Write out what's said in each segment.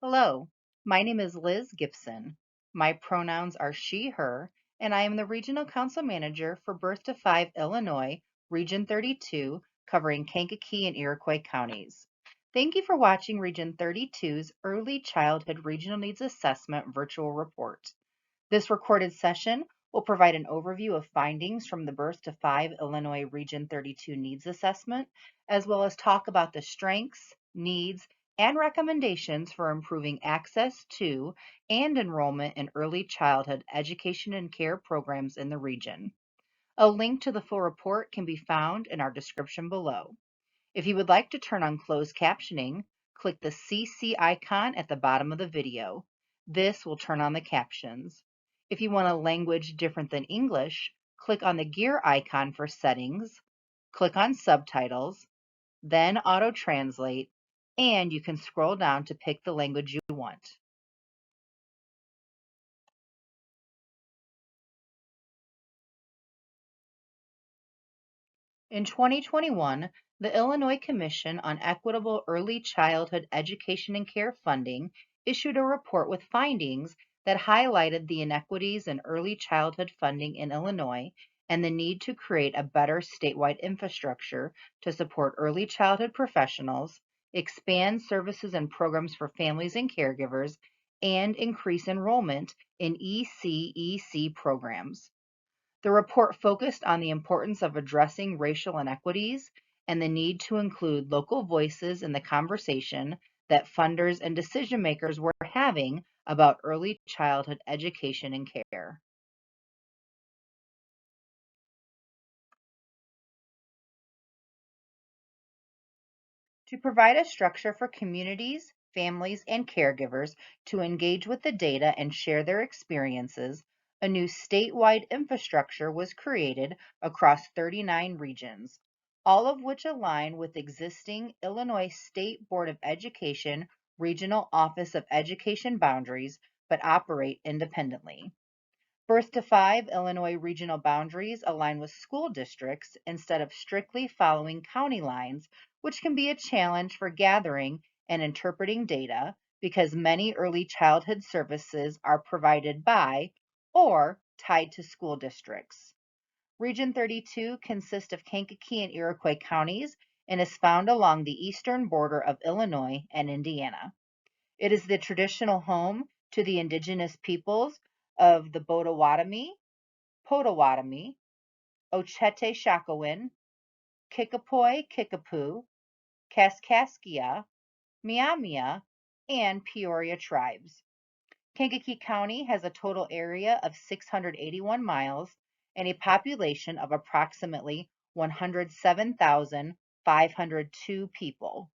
Hello, my name is Liz Gibson. My pronouns are she, her, and I am the Regional Council Manager for Birth to 5 Illinois, Region 32, covering Kankakee and Iroquois counties. Thank you for watching Region 32's Early Childhood Regional Needs Assessment virtual report. This recorded session will provide an overview of findings from the Birth to 5 Illinois Region 32 Needs Assessment, as well as talk about the strengths, needs, and recommendations for improving access to and enrollment in early childhood education and care programs in the region. A link to the full report can be found in our description below. If you would like to turn on closed captioning, click the CC icon at the bottom of the video. This will turn on the captions. If you want a language different than English, click on the gear icon for settings, click on subtitles, then auto translate, and you can scroll down to pick the language you want. In 2021, the Illinois Commission on Equitable Early Childhood Education and Care Funding issued a report with findings that highlighted the inequities in early childhood funding in Illinois and the need to create a better statewide infrastructure to support early childhood professionals, expand services and programs for families and caregivers, and increase enrollment in ECEC programs. The report focused on the importance of addressing racial inequities and the need to include local voices in the conversation that funders and decision makers were having about early childhood education and care. To provide a structure for communities, families, and caregivers to engage with the data and share their experiences, a new statewide infrastructure was created across 39 regions, all of which align with existing Illinois State Board of Education Regional Office of Education boundaries, but operate independently. Birth to 5 Illinois regional boundaries align with school districts instead of strictly following county lines, which can be a challenge for gathering and interpreting data because many early childhood services are provided by or tied to school districts. Region 32 consists of Kankakee and Iroquois counties and is found along the eastern border of Illinois and Indiana. It is the traditional home to the indigenous peoples of the Potawatomi, Ochete Shakowin, Kickapoo, Kickapoo, Kaskaskia, Miamia, and Peoria tribes. Kankakee County has a total area of 681 miles and a population of approximately 107,502 people.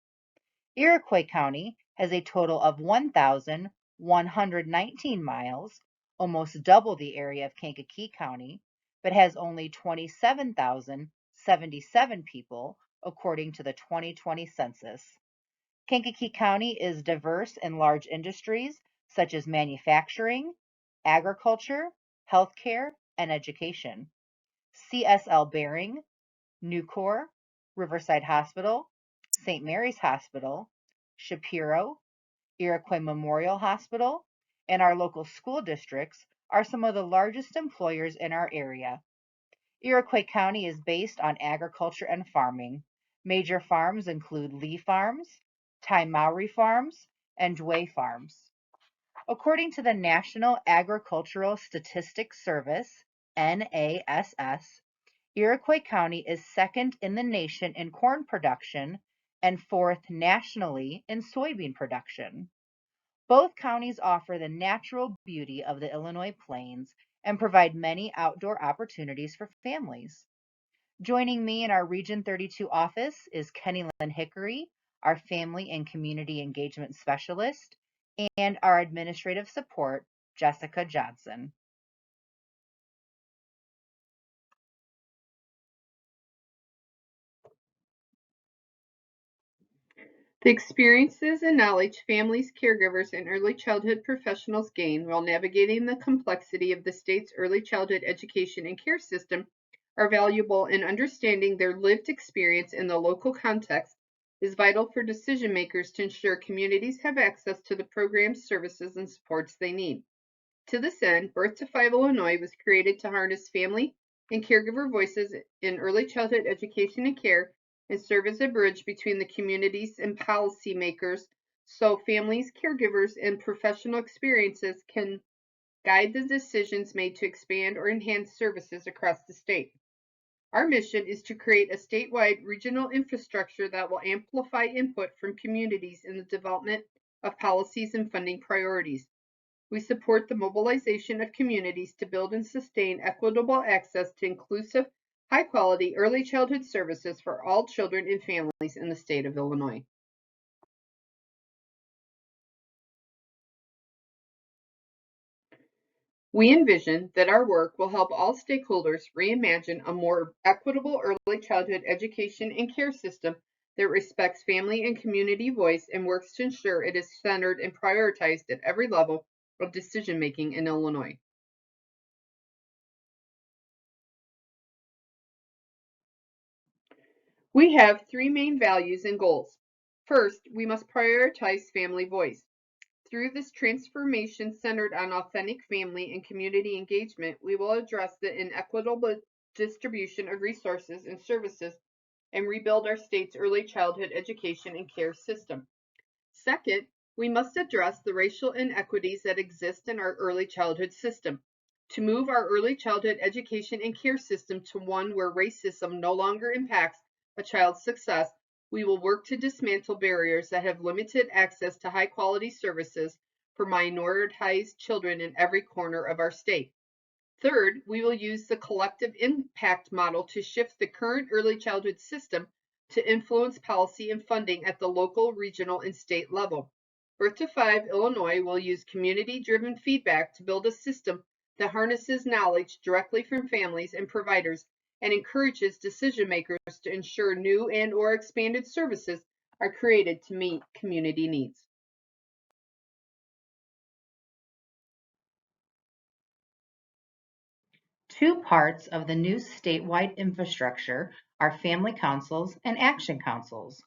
Iroquois County has a total of 1,119 miles, almost double the area of Kankakee County, but has only 27,077 people, according to the 2020 census. Kankakee County is diverse in large industries such as manufacturing, agriculture, healthcare, and education. CSL Behring, Nucor, Riverside Hospital, St. Mary's Hospital, Shapiro, Iroquois Memorial Hospital, and our local school districts are some of the largest employers in our area. Iroquois County is based on agriculture and farming. Major farms include Lee Farms, Maori Farms, and Dway Farms. According to the National Agricultural Statistics Service, NASS, Iroquois County is second in the nation in corn production and fourth nationally in soybean production. Both counties offer the natural beauty of the Illinois plains and provide many outdoor opportunities for families. Joining me in our Region 32 office is Kenny Lynn Hickory, our Family and Community Engagement Specialist, and our administrative support, Jessica Johnson. The experiences and knowledge families, caregivers, and early childhood professionals gain while navigating the complexity of the state's early childhood education and care system are valuable in understanding their lived experience in the local context is vital for decision makers to ensure communities have access to the programs, services, and supports they need. To this end, Birth to Five Illinois was created to harness family and caregiver voices in early childhood education and care and serve as a bridge between the communities and policymakers so families, caregivers, and professional experiences can guide the decisions made to expand or enhance services across the state. Our mission is to create a statewide regional infrastructure that will amplify input from communities in the development of policies and funding priorities. We support the mobilization of communities to build and sustain equitable access to inclusive, high quality early childhood services for all children and families in the state of Illinois. We envision that our work will help all stakeholders reimagine a more equitable early childhood education and care system that respects family and community voice and works to ensure it is centered and prioritized at every level of decision making in Illinois. We have three main values and goals. First, we must prioritize family voice. Through this transformation centered on authentic family and community engagement, we will address the inequitable distribution of resources and services and rebuild our state's early childhood education and care system. Second, we must address the racial inequities that exist in our early childhood system. To move our early childhood education and care system to one where racism no longer impacts a child's success, we will work to dismantle barriers that have limited access to high quality services for minoritized children in every corner of our state. Third, we will use the collective impact model to shift the current early childhood system to influence policy and funding at the local, regional, and state level. Birth to Five Illinois will use community-driven feedback to build a system that harnesses knowledge directly from families and providers and encourages decision makers to ensure new and/or expanded services are created to meet community needs. Two parts of the new statewide infrastructure are family councils and action councils.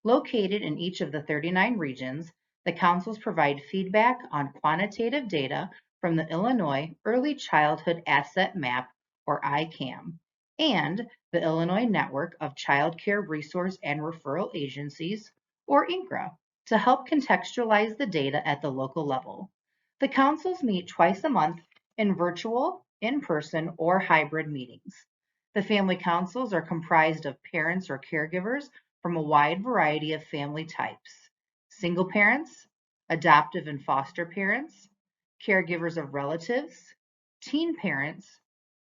Located in each of the 39 regions, the councils provide feedback on quantitative data from the Illinois Early Childhood Asset Map, or ICAM, and the Illinois Network of Child Care Resource and Referral Agencies, or INCRA, to help contextualize the data at the local level. The councils meet twice a month in virtual, in-person, or hybrid meetings. The family councils are comprised of parents or caregivers from a wide variety of family types: single parents, adoptive and foster parents, caregivers of relatives, teen parents,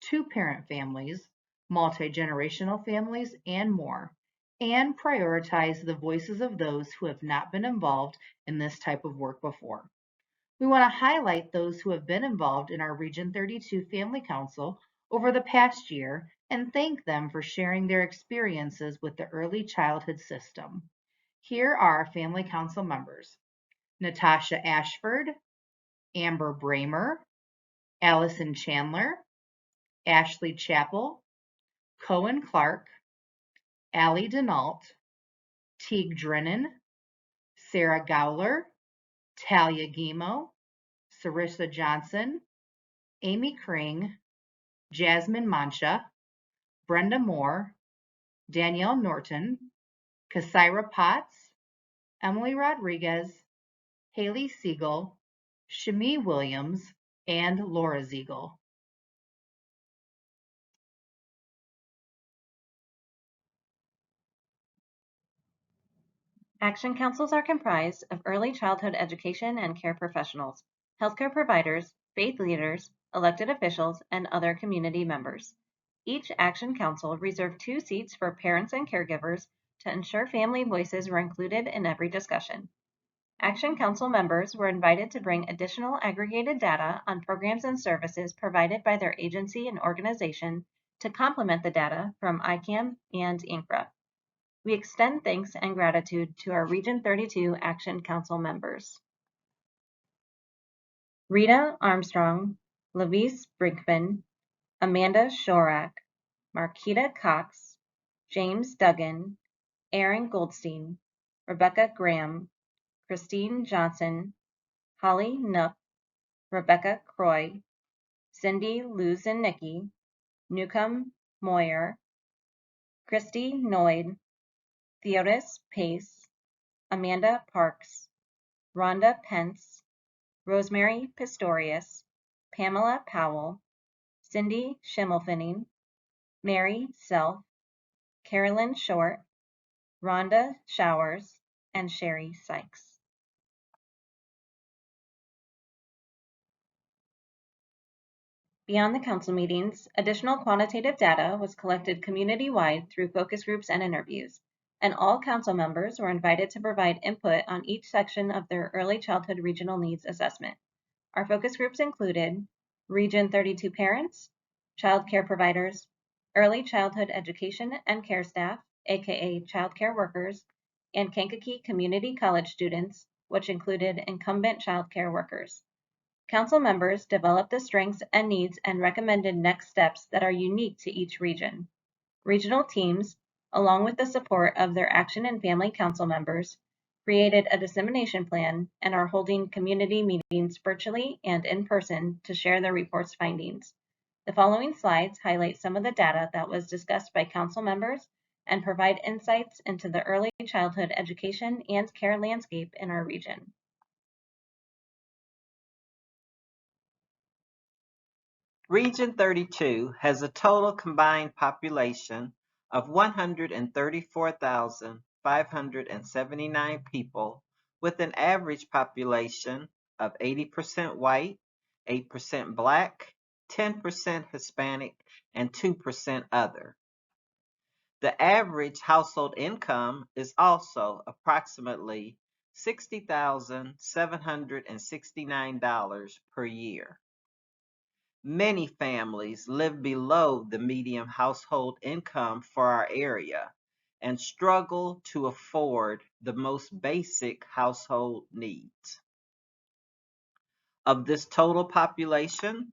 two-parent families, multi-generational families, and more, and prioritize the voices of those who have not been involved in this type of work before. We want to highlight those who have been involved in our Region 32 Family Council over the past year and thank them for sharing their experiences with the early childhood system. Here are our Family Council members: Natasha Ashford, Amber Bramer, Allison Chandler, Ashley Chappell, Cohen Clark, Allie Denault, Teague Drennan, Sarah Gowler, Talia Guimo, Sarissa Johnson, Amy Kring, Jasmine Mancha, Brenda Moore, Danielle Norton, Kasyra Potts, Emily Rodriguez, Haley Siegel, Shami Williams, and Laura Ziegel. Action councils are comprised of early childhood education and care professionals, healthcare providers, faith leaders, elected officials, and other community members. Each action council reserved 2 seats for parents and caregivers to ensure family voices were included in every discussion. Action council members were invited to bring additional aggregated data on programs and services provided by their agency and organization to complement the data from ICAM and INCRA. We extend thanks and gratitude to our Region 32 Action Council members: Rita Armstrong, Lavice Brinkman, Amanda Shorak, Marquita Cox, James Duggan, Aaron Goldstein, Rebecca Graham, Christine Johnson, Holly Nook, Rebecca Croy, Cindy Luznicki, Newcomb Moyer, Christy Noyd, Theodis Pace, Amanda Parks, Rhonda Pence, Rosemary Pistorius, Pamela Powell, Cindy Schimmelfinning, Mary Self, Carolyn Short, Rhonda Showers, and Sherry Sykes. Beyond the council meetings, additional quantitative data was collected community-wide through focus groups and interviews, and all council members were invited to provide input on each section of their early childhood regional needs assessment. Our focus groups included Region 32 parents, child care providers, early childhood education and care staff, aka child care workers, and Kankakee Community College students, which included incumbent child care workers. Council members developed the strengths and needs and recommended next steps that are unique to each region. Regional teams, along with the support of their Action and Family Council members, created a dissemination plan and are holding community meetings virtually and in person to share their report's findings. The following slides highlight some of the data that was discussed by council members and provide insights into the early childhood education and care landscape in our region. Region 32 has a total combined population of 134,579 people, with an average population of 80% white, 8% black, 10% Hispanic, and 2% other. The average household income is also approximately $60,769 per year. Many families live below the median household income for our area and struggle to afford the most basic household needs. Of this total population,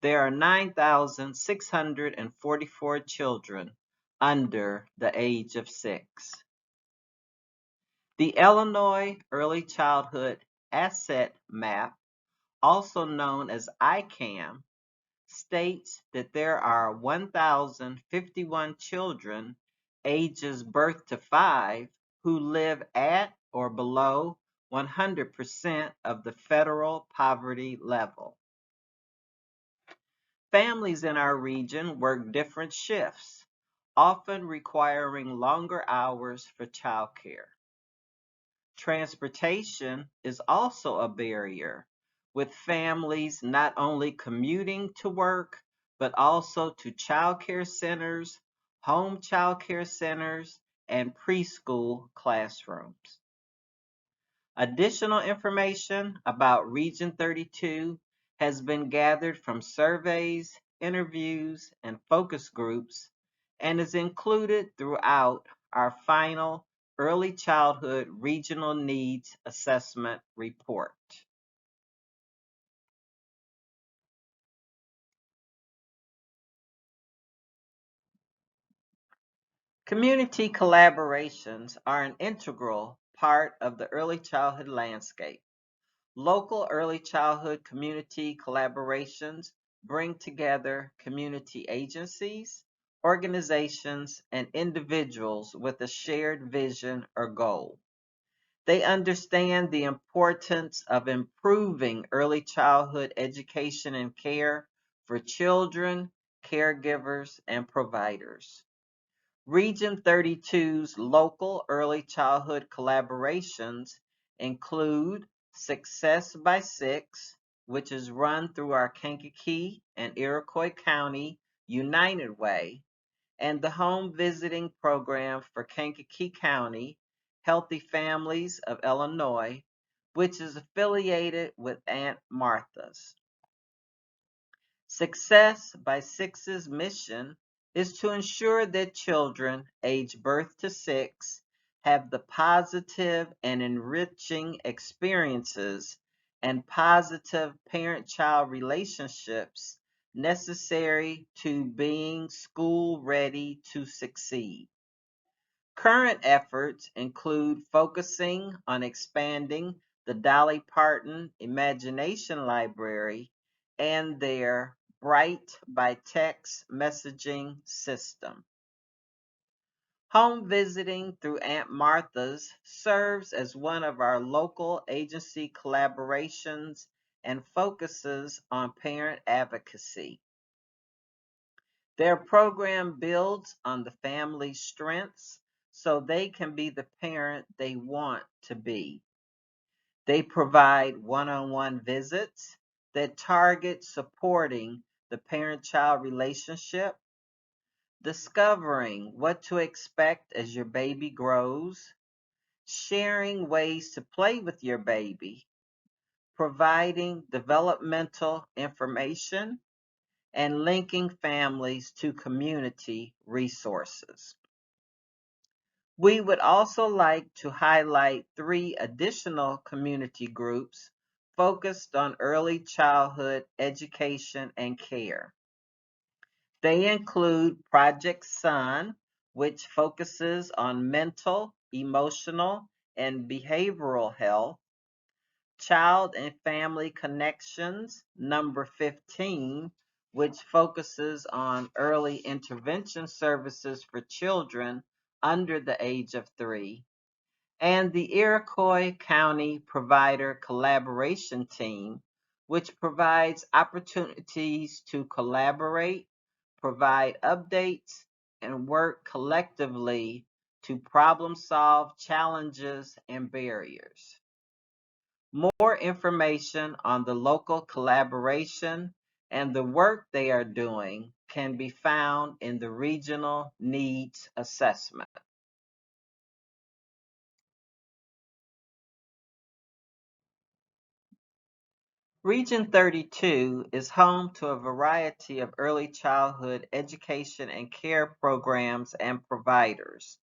there are 9,644 children under the age of 6. The Illinois Early Childhood Asset Map, also known as ICAM, states that there are 1,051 children ages birth to 5 who live at or below 100% of the federal poverty level. Families in our region work different shifts, often requiring longer hours for childcare. Transportation is also a barrier, with families not only commuting to work, but also to childcare centers, home childcare centers, and preschool classrooms. Additional information about Region 32 has been gathered from surveys, interviews, and focus groups, and is included throughout our final Early Childhood Regional Needs Assessment Report. Community collaborations are an integral part of the early childhood landscape. Local early childhood community collaborations bring together community agencies, organizations, and individuals with a shared vision or goal. They understand the importance of improving early childhood education and care for children, caregivers, and providers. Region 32's local early childhood collaborations include Success by 6, which is run through our Kankakee and Iroquois County United Way, and the Home Visiting Program for Kankakee County Healthy Families of Illinois, which is affiliated with Aunt Martha's. Success by Six's mission is to ensure that children aged birth to 6 have the positive and enriching experiences and positive parent-child relationships necessary to being school ready to succeed. Current efforts include focusing on expanding the Dolly Parton Imagination Library and their Bright by Text messaging system. Home visiting through Aunt Martha's serves as one of our local agency collaborations and focuses on parent advocacy. Their program builds on the family's strengths so they can be the parent they want to be. They provide one-on-one visits that target supporting the parent-child relationship, discovering what to expect as your baby grows, sharing ways to play with your baby, providing developmental information, and linking families to community resources. We would also like to highlight 3 additional community groups focused on early childhood education and care. They include Project Sun, which focuses on mental, emotional, and behavioral health, Child and Family Connections, number 15, which focuses on early intervention services for children under the age of 3, and the Iroquois County Provider Collaboration Team, which provides opportunities to collaborate, provide updates, and work collectively to problem solve challenges and barriers. More information on the local collaboration and the work they are doing can be found in the Regional Needs Assessment. Region 32 is home to a variety of early childhood education and care programs and providers,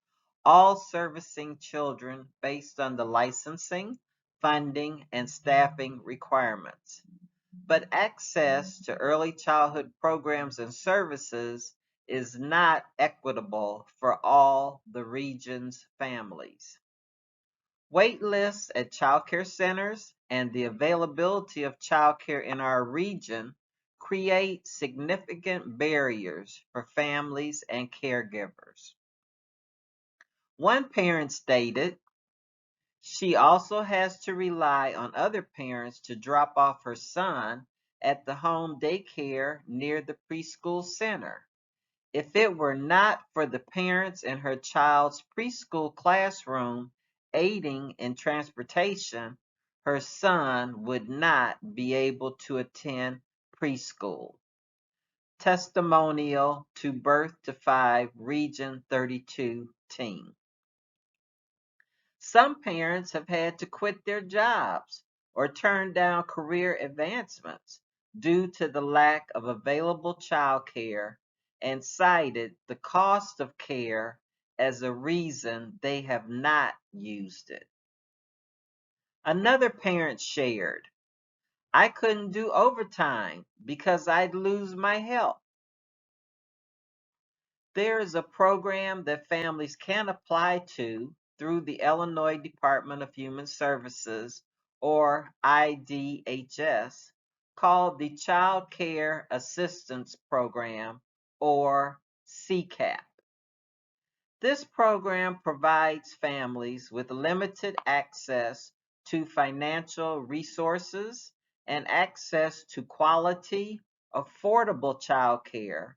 all servicing children based on the licensing, funding, and staffing requirements. But access to early childhood programs and services is not equitable for all the region's families. Wait lists at child care centers and the availability of child care in our region create significant barriers for families and caregivers. One parent stated, she also has to rely on other parents to drop off her son at the home daycare near the preschool center. If it were not for the parents in her child's preschool classroom aiding in transportation, her son would not be able to attend preschool. Testimonial to Birth to 5 Region 32 team. Some parents have had to quit their jobs or turn down career advancements due to the lack of available child care and cited the cost of care as a reason they have not used it. Another parent shared, I couldn't do overtime because I'd lose my help. There is a program that families can apply to through the Illinois Department of Human Services, or IDHS, called the Child Care Assistance Program, or CCAP. This program provides families with limited access to financial resources and access to quality, affordable child care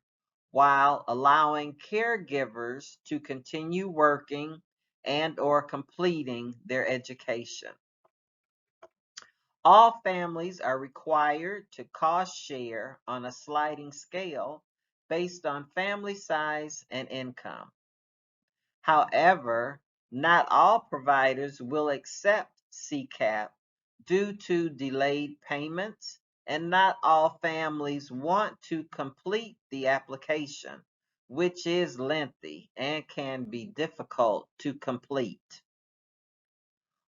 while allowing caregivers to continue working and/or completing their education. All families are required to cost share on a sliding scale based on family size and income. However, not all providers will accept CCAP due to delayed payments, and not all families want to complete the application, which is lengthy and can be difficult to complete.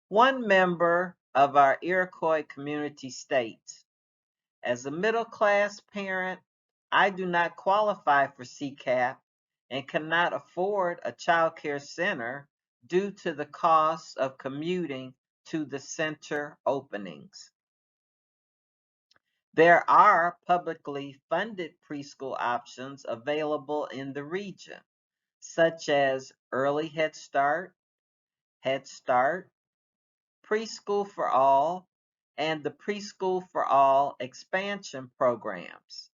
One member of our Iroquois community states, as a middle-class parent, I do not qualify for CCAP and cannot afford a child care center due to the cost of commuting to the center openings. There are publicly funded preschool options available in the region, such as Early Head Start, Preschool for All, and the Preschool for All expansion programs.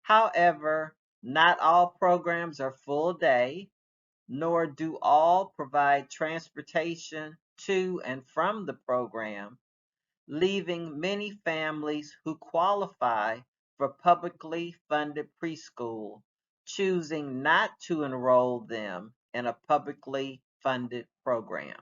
However, not all programs are full day, nor do all provide transportation to and from the program, leaving many families who qualify for publicly funded preschool choosing not to enroll them in a publicly funded program.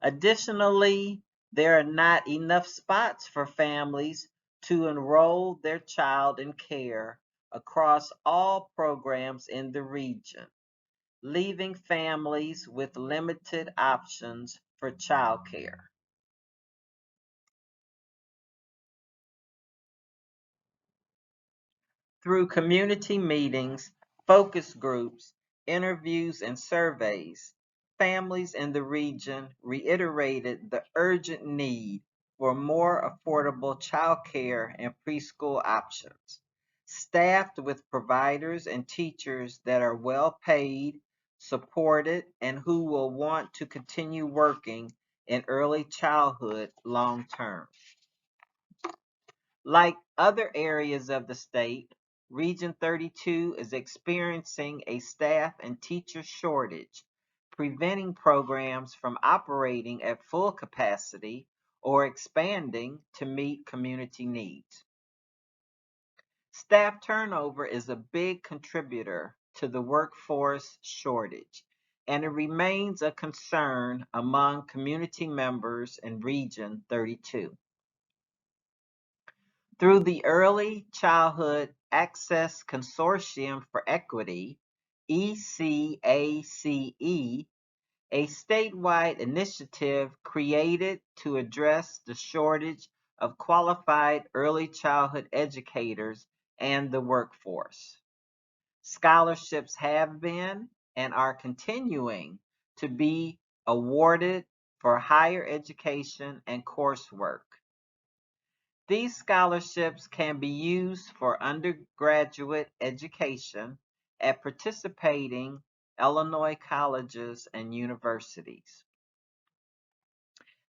Additionally, there are not enough spots for families to enroll their child in care across all programs in the region, leaving families with limited options for childcare. Through community meetings, focus groups, interviews, and surveys, families in the region reiterated the urgent need for more affordable childcare and preschool options, staffed with providers and teachers that are well paid, supported, and who will want to continue working in early childhood long term. Like other areas of the state, Region 32 is experiencing a staff and teacher shortage, preventing programs from operating at full capacity or expanding to meet community needs. Staff turnover is a big contributor to the workforce shortage, and it remains a concern among community members in Region 32. Through the Early Childhood Access Consortium for Equity, ECACE, a statewide initiative created to address the shortage of qualified early childhood educators and the workforce. Scholarships have been and are continuing to be awarded for higher education and coursework. These scholarships can be used for undergraduate education at participating Illinois colleges and universities.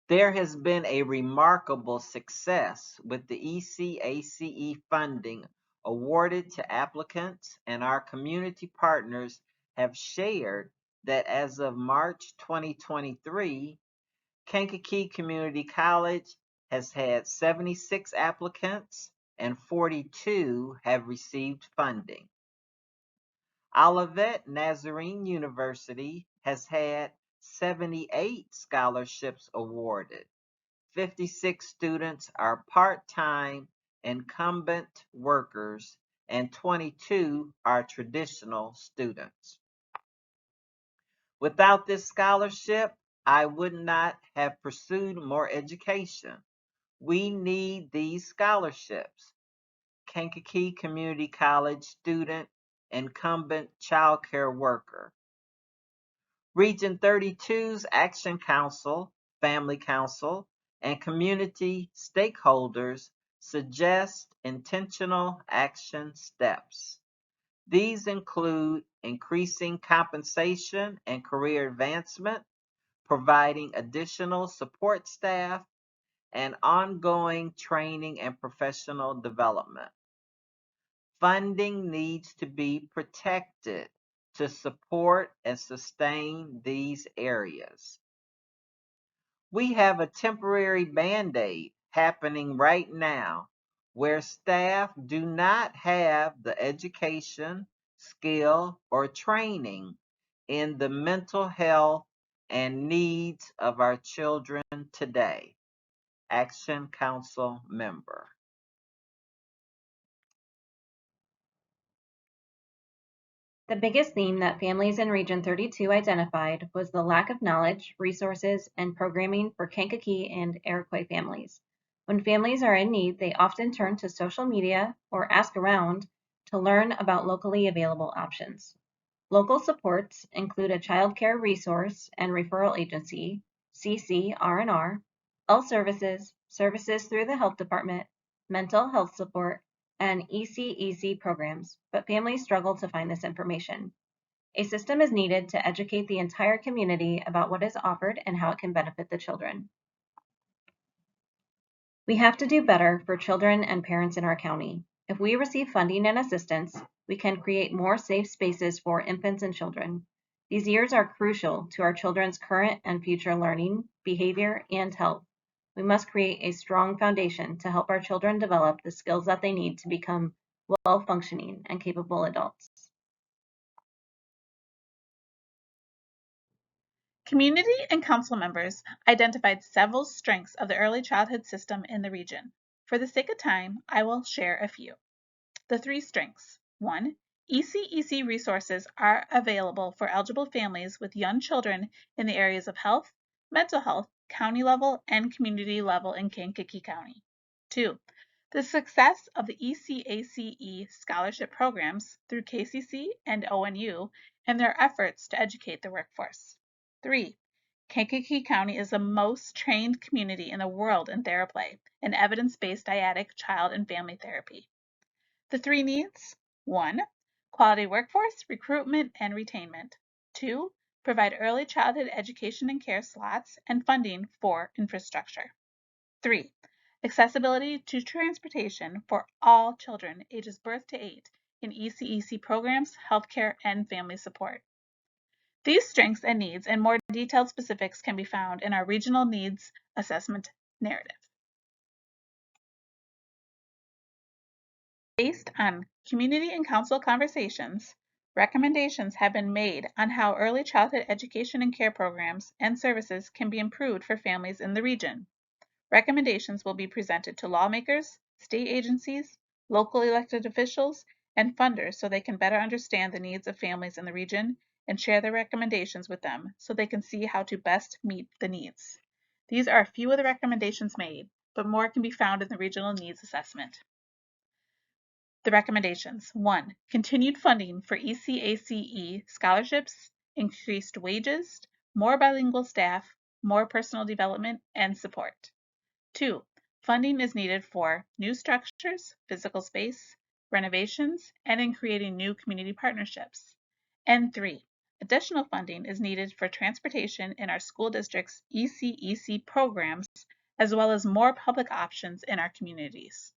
There has been a remarkable success with the ECACE funding awarded to applicants, and our community partners have shared that as of March 2023, Kankakee Community College has had 76 applicants and 42 have received funding. Olivet Nazarene University has had 78 scholarships awarded. 56 students are part-time incumbent workers and 22 are traditional students. Without this scholarship, I would not have pursued more education. We need these scholarships. Kankakee Community College student, incumbent child care worker. Region 32's Action Council, Family Council, and community stakeholders suggest intentional action steps. These include increasing compensation and career advancement, providing additional support staff, and ongoing training and professional development. Funding needs to be protected to support and sustain these areas. We have a temporary Band-Aid happening right now where staff do not have the education, skill, or training in the mental health and needs of our children today. Action Council member. The biggest theme that families in Region 32 identified was the lack of knowledge, resources, and programming for Kankakee and Iroquois families. When families are in need, they often turn to social media or ask around to learn about locally available options. Local supports include a child care resource and referral agency, CCR&R, health services, services through the health department, mental health support, and ECEC programs, but families struggle to find this information. A system is needed to educate the entire community about what is offered and how it can benefit the children. We have to do better for children and parents in our county. If we receive funding and assistance, we can create more safe spaces for infants and children. These years are crucial to our children's current and future learning, behavior, and health. We must create a strong foundation to help our children develop the skills that they need to become well-functioning and capable adults. Community and council members identified several strengths of the early childhood system in the region. For the sake of time, I will share a few. The 3 strengths. 1. ECEC resources are available for eligible families with young children in the areas of health, mental health, county level, and community level in Kankakee County. 2. The success of the ECACE scholarship programs through KCC and ONU and their efforts to educate the workforce. 3. Kankakee County is the most trained community in the world in TheraPlay, an evidence-based dyadic child and family therapy. The 3 needs: 1. Quality workforce, recruitment, and retainment. 2. Provide early childhood education and care slots and funding for infrastructure. 3. Accessibility to transportation for all children ages birth to 8 in ECEC programs, healthcare, and family support. These strengths and needs and more detailed specifics can be found in our Regional Needs Assessment narrative. Based on community and council conversations, recommendations have been made on how early childhood education and care programs and services can be improved for families in the region. Recommendations will be presented to lawmakers, state agencies, local elected officials, and funders so they can better understand the needs of families in the region and share their recommendations with them so they can see how to best meet the needs. These are a few of the recommendations made, but more can be found in the Regional Needs Assessment. The recommendations: 1. Continued funding for ECACE scholarships, increased wages, more bilingual staff, more personal development, and support. 2. Funding is needed for new structures, physical space, renovations, and in creating new community partnerships. And 3. Additional funding is needed for transportation in our school district's ECEC programs, as well as more public options in our communities.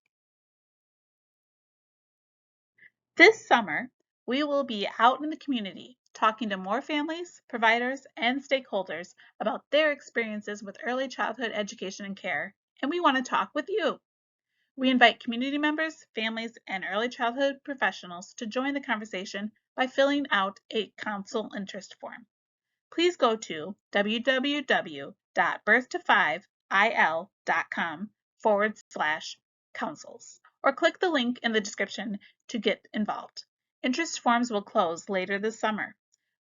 This summer, we will be out in the community talking to more families, providers, and stakeholders about their experiences with early childhood education and care, and we want to talk with you. We invite community members, families, and early childhood professionals to join the conversation by filling out a council interest form. Please go to www.birth-to-5il.com/councils or click the link in the description to get involved. Interest forms will close later this summer,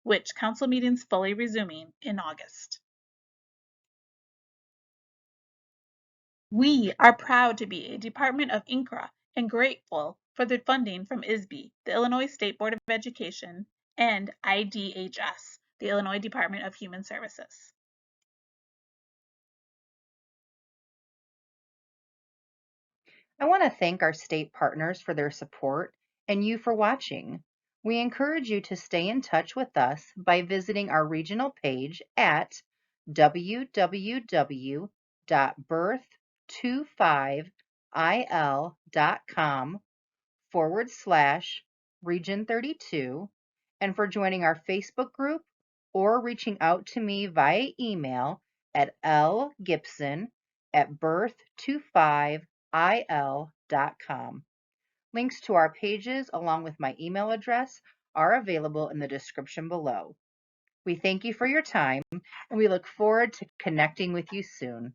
with council meetings fully resuming in August. We are proud to be a department of INCRA and grateful for the funding from ISB, the Illinois State Board of Education, and IDHS, the Illinois Department of Human Services. I want to thank our state partners for their support and you for watching. We encourage you to stay in touch with us by visiting our regional page at www.birth25il.com/region 32 and for joining our Facebook group or reaching out to me via email at lgibson@birth25il.com. Links to our pages along with my email address are available in the description below. We thank you for your time and we look forward to connecting with you soon.